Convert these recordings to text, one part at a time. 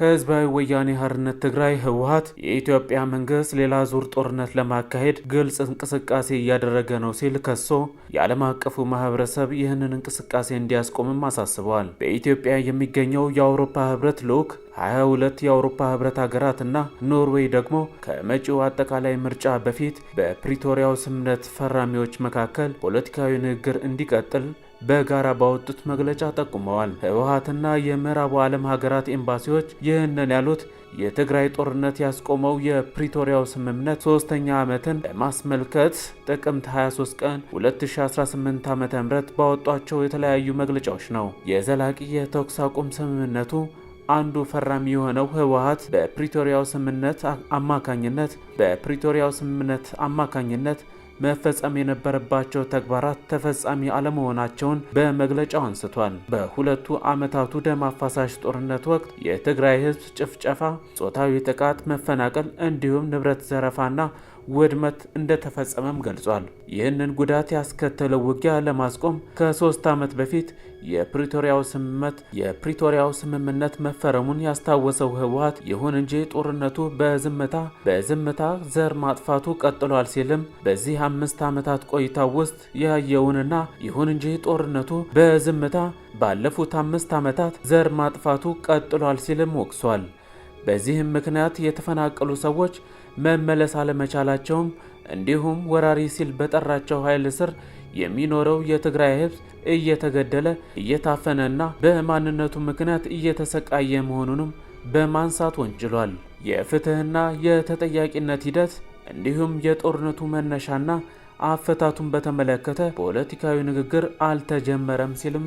ህዝባዊ ወያኔ ሓርነት ትግራይ ህወሓት የኢትዮጵያ መንግስት ሌላ ዙር ጦርነት ለማካሄድ ግልጽ እንቅስቃሴ እያደረገ ነው ሲል ከሶ የዓለም አቀፉ ማህበረሰብ ይህንን እንቅስቃሴ እንዲያስቆምም አሳስበዋል። በኢትዮጵያ የሚገኘው የአውሮፓ ህብረት ልዑክ 22 የአውሮፓ ህብረት ሀገራትና ኖርዌይ ደግሞ ከመጪው አጠቃላይ ምርጫ በፊት በፕሪቶሪያው ስምምነት ፈራሚዎች መካከል ፖለቲካዊ ንግግር እንዲቀጥል በጋራ ባወጡት መግለጫ ጠቁመዋል። ህወሓትና የምዕራቡ ዓለም ሀገራት ኤምባሲዎች ይህንን ያሉት የትግራይ ጦርነት ያስቆመው የፕሪቶሪያው ስምምነት 3ኛ ዓመትን ለማስመልከት ጥቅምት 23 ቀን 2018 ዓ.ም ባወጧቸው የተለያዩ መግለጫዎች ነው። የዘላቂ የተኩስ አቁም ስምምነቱ አንዱ ፈራሚ የሆነው ህወሓት በፕሪቶሪያው ስምምነት አማካኝነት መፈጸም የነበረባቸው ተግባራት ተፈጻሚ አለመሆናቸውን በመግለጫው አንስቷል። በሁለቱ ዓመታቱ ደም አፋሳሽ ጦርነት ወቅት የትግራይ ህዝብ ጭፍጨፋ፣ ጾታዊ ጥቃት፣ መፈናቀል እንዲሁም ንብረት ዘረፋና ውድመት እንደተፈጸመም ገልጿል። ይህንን ጉዳት ያስከተለው ውጊያ ለማስቆም ከ3 ዓመት በፊት የፕሪቶሪያው ስምምነት መፈረሙን ያስታወሰው ህወሓት ይሁን እንጂ ጦርነቱ በዝምታ ዘር ማጥፋቱ ቀጥሏል ሲልም በዚህ 5 ዓመታት ቆይታ ውስጥ ያየውንና ይሁን እንጂ ጦርነቱ በዝምታ ባለፉት 5 ዓመታት ዘር ማጥፋቱ ቀጥሏል ሲልም ወቅሷል። በዚህም ምክንያት የተፈናቀሉ ሰዎች መመለስ አለመቻላቸውም እንዲሁም ወራሪ ሲል በጠራቸው ኃይል ስር የሚኖረው የትግራይ ህዝብ እየተገደለ እየታፈነና በማንነቱ ምክንያት እየተሰቃየ መሆኑንም በማንሳት ወንጅሏል። የፍትህና የተጠያቂነት ሂደት እንዲሁም የጦርነቱ መነሻና አፈታቱን በተመለከተ ፖለቲካዊ ንግግር አልተጀመረም ሲልም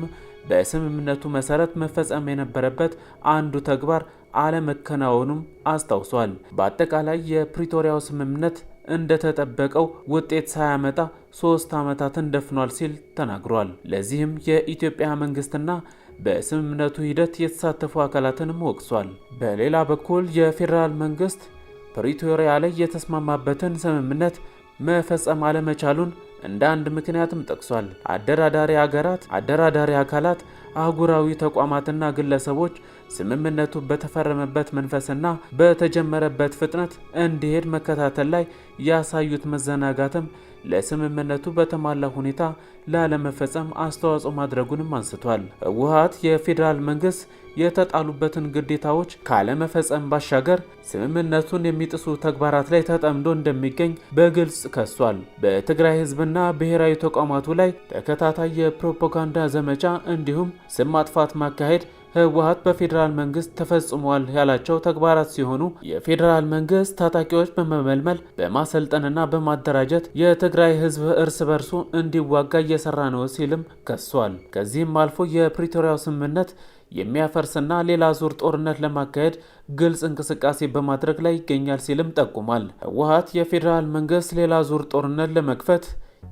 በስምምነቱ መሰረት መፈጸም የነበረበት አንዱ ተግባር አለመከናወኑም አስታውሷል። በአጠቃላይ የፕሪቶሪያው ስምምነት እንደተጠበቀው ውጤት ሳያመጣ 3 ዓመታትን ደፍኗል ሲል ተናግሯል። ለዚህም የኢትዮጵያ መንግስትና በስምምነቱ ሂደት የተሳተፉ አካላትንም ወቅሷል። በሌላ በኩል የፌዴራል መንግስት ፕሪቶሪያ ላይ የተስማማበትን ስምምነት መፈጸም አለመቻሉን እንደ አንድ ምክንያትም ጠቅሷል። አደራዳሪ አካላት፣ አህጉራዊ ተቋማትና ግለሰቦች ስምምነቱ በተፈረመበት መንፈስና በተጀመረበት ፍጥነት እንዲሄድ መከታተል ላይ ያሳዩት መዘናጋትም ለስምምነቱ በተሟላ ሁኔታ ላለመፈጸም አስተዋጽኦ ማድረጉንም አንስቷል። ህወሓት የፌዴራል መንግስት የተጣሉበትን ግዴታዎች ካለመፈጸም ባሻገር ስምምነቱን የሚጥሱ ተግባራት ላይ ተጠምዶ እንደሚገኝ በግልጽ ከሷል። በትግራይ ህዝብና ብሔራዊ ተቋማቱ ላይ ተከታታይ የፕሮፓጋንዳ ዘመቻ እንዲሁም ስም ማጥፋት ማካሄድ ህወሓት በፌዴራል መንግስት ተፈጽሟል ያላቸው ተግባራት ሲሆኑ የፌዴራል መንግስት ታጣቂዎች በመመልመል በማሰልጠንና በማደራጀት የትግራይ ህዝብ እርስ በርሱ እንዲዋጋ እየሰራ ነው ሲልም ከሷል። ከዚህም አልፎ የፕሪቶሪያው ስምምነት የሚያፈርስና ሌላ ዙር ጦርነት ለማካሄድ ግልጽ እንቅስቃሴ በማድረግ ላይ ይገኛል ሲልም ጠቁሟል። ህወሓት የፌዴራል መንግስት ሌላ ዙር ጦርነት ለመክፈት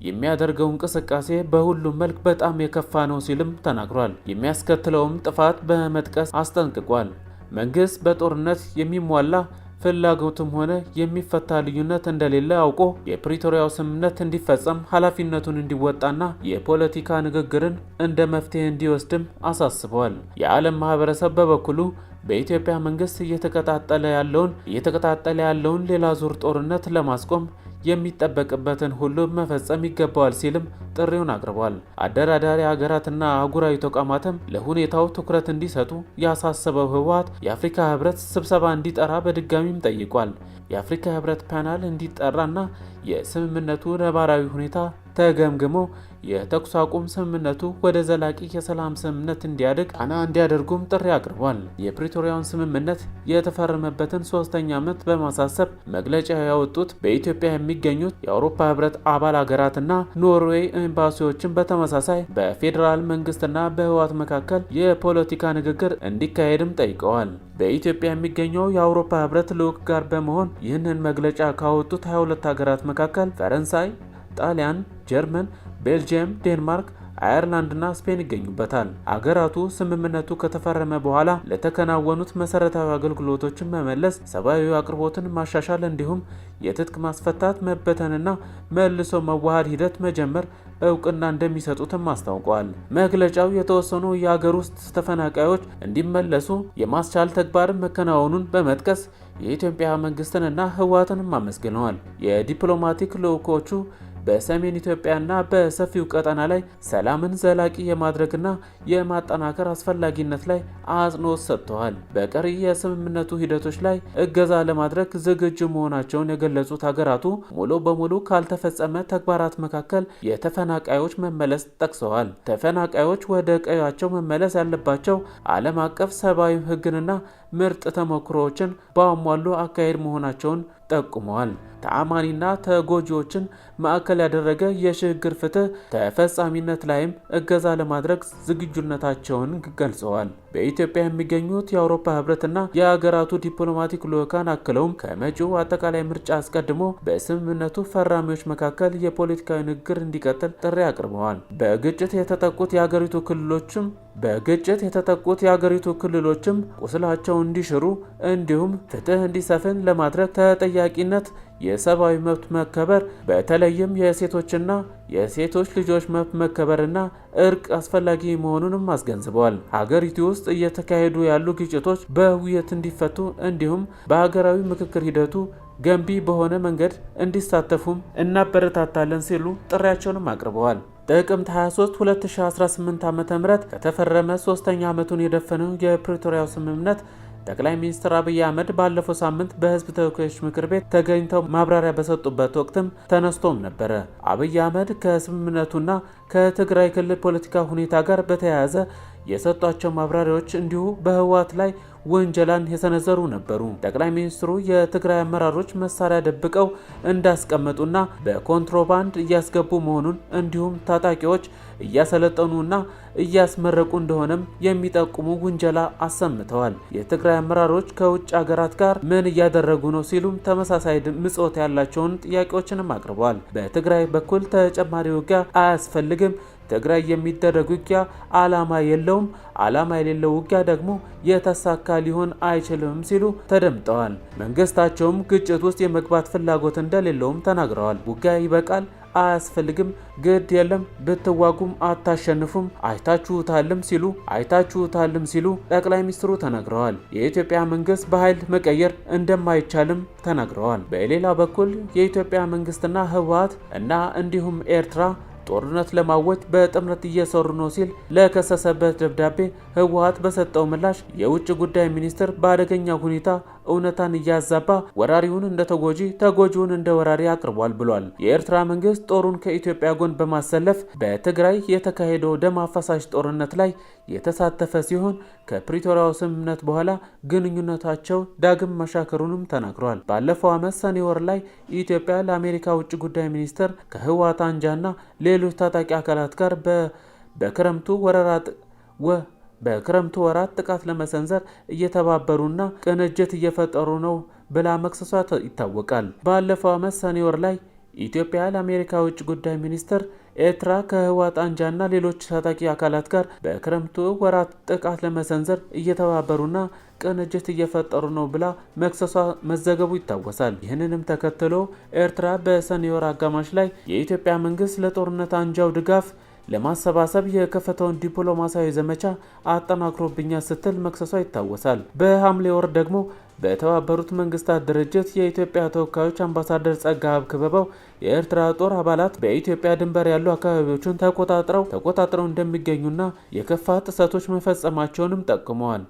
የሚያደርገው እንቅስቃሴ በሁሉም መልክ በጣም የከፋ ነው ሲልም ተናግሯል። የሚያስከትለውም ጥፋት በመጥቀስ አስጠንቅቋል። መንግስት በጦርነት የሚሟላ ፍላጎትም ሆነ የሚፈታ ልዩነት እንደሌለ አውቆ የፕሪቶሪያው ስምምነት እንዲፈጸም ኃላፊነቱን እንዲወጣና የፖለቲካ ንግግርን እንደ መፍትሄ እንዲወስድም አሳስበዋል። የዓለም ማህበረሰብ በበኩሉ በኢትዮጵያ መንግስት እየተቀጣጠለ ያለውን ሌላ ዙር ጦርነት ለማስቆም የሚጠበቅበትን ሁሉ መፈጸም ይገባዋል ሲልም ጥሪውን አቅርቧል። አደራዳሪ ሀገራትና አህጉራዊ ተቋማትም ለሁኔታው ትኩረት እንዲሰጡ ያሳሰበው ህወሓት የአፍሪካ ህብረት ስብሰባ እንዲጠራ በድጋሚም ጠይቋል። የአፍሪካ ህብረት ፓናል እንዲጠራና የስምምነቱ ነባራዊ ሁኔታ ተገምግሞ የተኩስ አቁም ስምምነቱ ወደ ዘላቂ የሰላም ስምምነት እንዲያድግ ጫና እንዲያደርጉም ጥሪ አቅርቧል። የፕሪቶሪያውን ስምምነት የተፈረመበትን 3ኛ ዓመት በማሳሰብ መግለጫ ያወጡት በኢትዮጵያ የሚገኙት የአውሮፓ ህብረት አባል ሀገራትና ኖርዌይ ኤምባሲዎችን በተመሳሳይ በፌዴራል መንግስትና በህወሓት መካከል የፖለቲካ ንግግር እንዲካሄድም ጠይቀዋል። በኢትዮጵያ የሚገኘው የአውሮፓ ህብረት ልዑክ ጋር በመሆን ይህንን መግለጫ ካወጡት 22 ሀገራት መካከል ፈረንሳይ፣ ጣሊያን፣ ጀርመን፣ ቤልጂየም፣ ዴንማርክ፣ አየርላንድና ስፔን ይገኙበታል። አገራቱ ስምምነቱ ከተፈረመ በኋላ ለተከናወኑት መሰረታዊ አገልግሎቶችን መመለስ፣ ሰብአዊ አቅርቦትን ማሻሻል እንዲሁም የትጥቅ ማስፈታት፣ መበተንና መልሶ መዋሃድ ሂደት መጀመር እውቅና እንደሚሰጡትም አስታውቀዋል። መግለጫው የተወሰኑ የሀገር ውስጥ ተፈናቃዮች እንዲመለሱ የማስቻል ተግባር መከናወኑን በመጥቀስ የኢትዮጵያ መንግስትንና ህወሓትንም አመስግነዋል። የዲፕሎማቲክ ልዑኮቹ በሰሜን ኢትዮጵያና በሰፊው ቀጠና ላይ ሰላምን ዘላቂ የማድረግና የማጠናከር አስፈላጊነት ላይ አጽንኦት ሰጥተዋል። በቀሪ የስምምነቱ ሂደቶች ላይ እገዛ ለማድረግ ዝግጁ መሆናቸውን የገለጹት ሀገራቱ ሙሉ በሙሉ ካልተፈጸመ ተግባራት መካከል የተፈናቃዮች መመለስ ጠቅሰዋል። ተፈናቃዮች ወደ ቀያቸው መመለስ ያለባቸው ዓለም አቀፍ ሰብአዊ ህግንና ምርጥ ተሞክሮዎችን ባሟሉ አካሄድ መሆናቸውን ጠቁመዋል። ተአማኒና ተጎጂዎችን ማዕከል ያደረገ የሽግግር ፍትህ ተፈጻሚነት ላይም እገዛ ለማድረግ ዝግጁነታቸውን ገልጸዋል። በኢትዮጵያ የሚገኙት የአውሮፓ ህብረትና የሀገራቱ ዲፕሎማቲክ ልዑካን አክለውም ከመጪው አጠቃላይ ምርጫ አስቀድሞ በስምምነቱ ፈራሚዎች መካከል የፖለቲካዊ ንግግር እንዲቀጥል ጥሪ አቅርበዋል። በግጭት የተጠቁት የሀገሪቱ ክልሎችም ቁስላቸው እንዲሽሩ እንዲሁም ፍትህ እንዲሰፍን ለማድረግ ተጠያቂነት፣ የሰብአዊ መብት መከበር በተለይም የሴቶችና የሴቶች ልጆች መብት መከበርና እርቅ አስፈላጊ መሆኑንም አስገንዝበዋል። ሀገሪቱ ውስጥ እየተካሄዱ ያሉ ግጭቶች በውይይት እንዲፈቱ እንዲሁም በሀገራዊ ምክክር ሂደቱ ገንቢ በሆነ መንገድ እንዲሳተፉም እናበረታታለን ሲሉ ጥሪያቸውንም አቅርበዋል። ጥቅምት 23 2018 ዓ.ም ከተፈረመ 3ኛ ዓመቱን የደፈነው የፕሪቶሪያው ስምምነት ጠቅላይ ሚኒስትር አብይ አህመድ ባለፈው ሳምንት በህዝብ ተወካዮች ምክር ቤት ተገኝተው ማብራሪያ በሰጡበት ወቅትም ተነስቶም ነበረ። አብይ አህመድ ከስምምነቱና ከትግራይ ክልል ፖለቲካ ሁኔታ ጋር በተያያዘ የሰጧቸው ማብራሪያዎች እንዲሁ በህወሓት ላይ ወንጀላን የሰነዘሩ ነበሩ። ጠቅላይ ሚኒስትሩ የትግራይ አመራሮች መሳሪያ ደብቀው እንዳስቀመጡና በኮንትሮባንድ እያስገቡ መሆኑን እንዲሁም ታጣቂዎች እያሰለጠኑና እያስመረቁ እንደሆነም የሚጠቁሙ ውንጀላ አሰምተዋል። የትግራይ አመራሮች ከውጭ ሀገራት ጋር ምን እያደረጉ ነው ሲሉም ተመሳሳይ ምጽወት ያላቸውን ጥያቄዎችንም አቅርበዋል። በትግራይ በኩል ተጨማሪ ውጊያ አያስፈልግም፣ ትግራይ የሚደረግ ውጊያ ዓላማ የለውም፣ ዓላማ የሌለው ውጊያ ደግሞ የተሳካ ሊሆን አይችልም ሲሉ ተደምጠዋል። መንግስታቸውም ግጭት ውስጥ የመግባት ፍላጎት እንደሌለውም ተናግረዋል። ውጊያ ይበቃል፣ አያስፈልግም፣ ግድ የለም፣ ብትዋጉም አታሸንፉም፣ አይታችሁታልም ሲሉ ጠቅላይ ሚኒስትሩ ተናግረዋል። የኢትዮጵያ መንግስት በኃይል መቀየር እንደማይቻልም ተናግረዋል። በሌላ በኩል የኢትዮጵያ መንግስትና ህወሓት እና እንዲሁም ኤርትራ ጦርነት ለማወጅ በጥምረት እየሰሩ ነው ሲል ለከሰሰበት ደብዳቤ ህወሓት በሰጠው ምላሽ የውጭ ጉዳይ ሚኒስትር በአደገኛ ሁኔታ እውነታን እያዛባ ወራሪውን እንደ ተጎጂ ተጎጂውን እንደ ወራሪ አቅርቧል ብሏል። የኤርትራ መንግስት ጦሩን ከኢትዮጵያ ጎን በማሰለፍ በትግራይ የተካሄደው ደም አፋሳሽ ጦርነት ላይ የተሳተፈ ሲሆን ከፕሪቶሪያው ስምምነት በኋላ ግንኙነታቸው ዳግም መሻከሩንም ተናግሯል። ባለፈው ዓመት ሰኔ ወር ላይ ኢትዮጵያ ለአሜሪካ ውጭ ጉዳይ ሚኒስትር ከህወሓት አንጃና ሌሎች ታጣቂ አካላት ጋር በክረምቱ ወራት ጥቃት ለመሰንዘር እየተባበሩና ቅንጅት እየፈጠሩ ነው ብላ መክሰሷ ይታወቃል። ባለፈው ዓመት ሰኔ ወር ላይ ኢትዮጵያ ለአሜሪካ ውጭ ጉዳይ ሚኒስትር ኤርትራ ከህወሓት አንጃና ሌሎች ታጣቂ አካላት ጋር በክረምቱ ወራት ጥቃት ለመሰንዘር እየተባበሩና ቅንጅት እየፈጠሩ ነው ብላ መክሰሷ መዘገቡ ይታወሳል። ይህንንም ተከትሎ ኤርትራ በሰኔ ወር አጋማሽ ላይ የኢትዮጵያ መንግስት ለጦርነት አንጃው ድጋፍ ለማሰባሰብ የከፈተውን ዲፕሎማሲያዊ ዘመቻ አጠናክሮብኛል ስትል መክሰሷ ይታወሳል። በሐምሌ ወር ደግሞ በተባበሩት መንግስታት ድርጅት የኢትዮጵያ ተወካዮች አምባሳደር ጸጋብ ክበበው የኤርትራ ጦር አባላት በኢትዮጵያ ድንበር ያሉ አካባቢዎችን ተቆጣጥረው እንደሚገኙና የከፋ ጥሰቶች መፈጸማቸውንም ጠቁመዋል።